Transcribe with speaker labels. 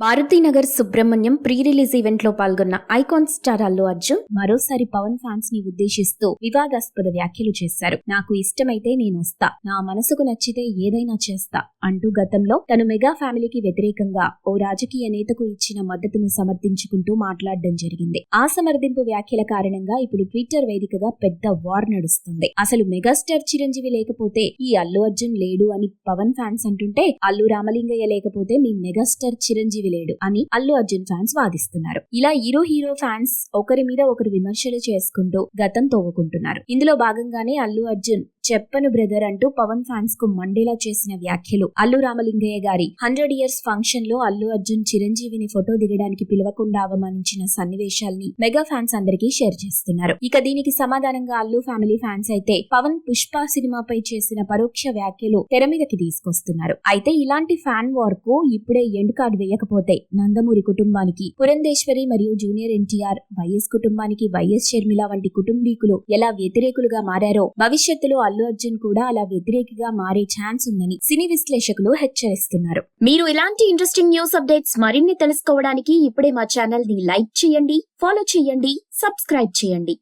Speaker 1: Maruthi Nagar Subrahmanyam pre release event లో పాల్గొన్న icon star Allu Arjun మరోసారి పవన్ ఫ్యాన్స్ ని ఉద్దేశిస్తూ వివాదాస్పద వ్యాఖ్యలు చేశారు. నాకు ఇష్టమైతే నేను వస్తా, నా మనసుకు నచ్చితే ఏదైనా చేస్తా అంటూ గతంలో తను మెగా ఫ్యామిలీకి వ్యతిరేకంగా ఓ రాజకీయ నేతకు ఇచ్చిన మద్దతును సమర్థించుకుంటూ మాట్లాడడం జరిగింది. ఆ సమర్థింపు వ్యాఖ్యల కారణంగా ఇప్పుడు ట్విట్టర్ వేదికగా పెద్ద వార్ నడుస్తుంది. అసలు మెగాస్టార్ చిరంజీవి లేకపోతే ఈ అల్లు అర్జున్ లేడు అని పవన్ ఫ్యాన్స్ అంటుంటే, అల్లు రామలింగయ్య లేకపోతే మీ మెగాస్టార్ చిరంజీవి లేడు అని అల్లు అర్జున్ ఫ్యాన్స్ వాదిస్తున్నారు. ఇలా హీరో ఫ్యాన్స్ ఒకరి మీద ఒకరు విమర్శలు చేసుకుంటూ గతం తవ్వుకుంటున్నారు. ఇందులో భాగంగానే అల్లు అర్జున్ చెప్పను బ్రదర్ అంటూ పవన్ ఫ్యాన్స్ కు మండేలా చేసిన వ్యాఖ్యలు. అల్లు రామలింగయ్య గారి 100 years ఫంక్షన్ లో అల్లు అర్జున్ చిరంజీవిని ఫోటో దిగడానికి పిలవకుండా అవమానించిన సన్నివేశాల్ని మెగా ఫ్యాన్స్ అందరికీ షేర్ చేస్తున్నారు. ఇక దీనికి సమాధానంగా అల్లు ఫ్యామిలీ ఫ్యాన్స్ అయితే పవన్ పుష్ప సినిమాపై చేసిన పరోక్ష వ్యాఖ్యలు తెర మీదకి తీసుకొస్తున్నారు. అయితే ఇలాంటి ఫ్యాన్ వార్ కు ఇప్పుడే ఎండ్ కార్డ్ వేయకపోతే నందమూరి కుటుంబానికి పురంధేశ్వరి మరియు జూనియర్ ఎన్టీఆర్, వైఎస్ కుటుంబానికి వైఎస్ షర్మిల వంటి కుటుంబీకులు ఎలా వ్యతిరేకులుగా మారారో భవిష్యత్తులో అల్లు అర్జున్ కూడా అలా వ్యతిరేకిగా మారే ఛాన్స్ ఉందని సినీ విశ్లేషకులు హెచ్చరిస్తున్నారు. మీరు ఇలాంటి ఇంట్రెస్టింగ్ న్యూస్ అప్డేట్స్ మరిన్ని తెలుసుకోవడానికి ఇప్పుడే మా ఛానల్ ని లైక్ చేయండి, ఫాలో చేయండి, సబ్స్క్రైబ్ చేయండి.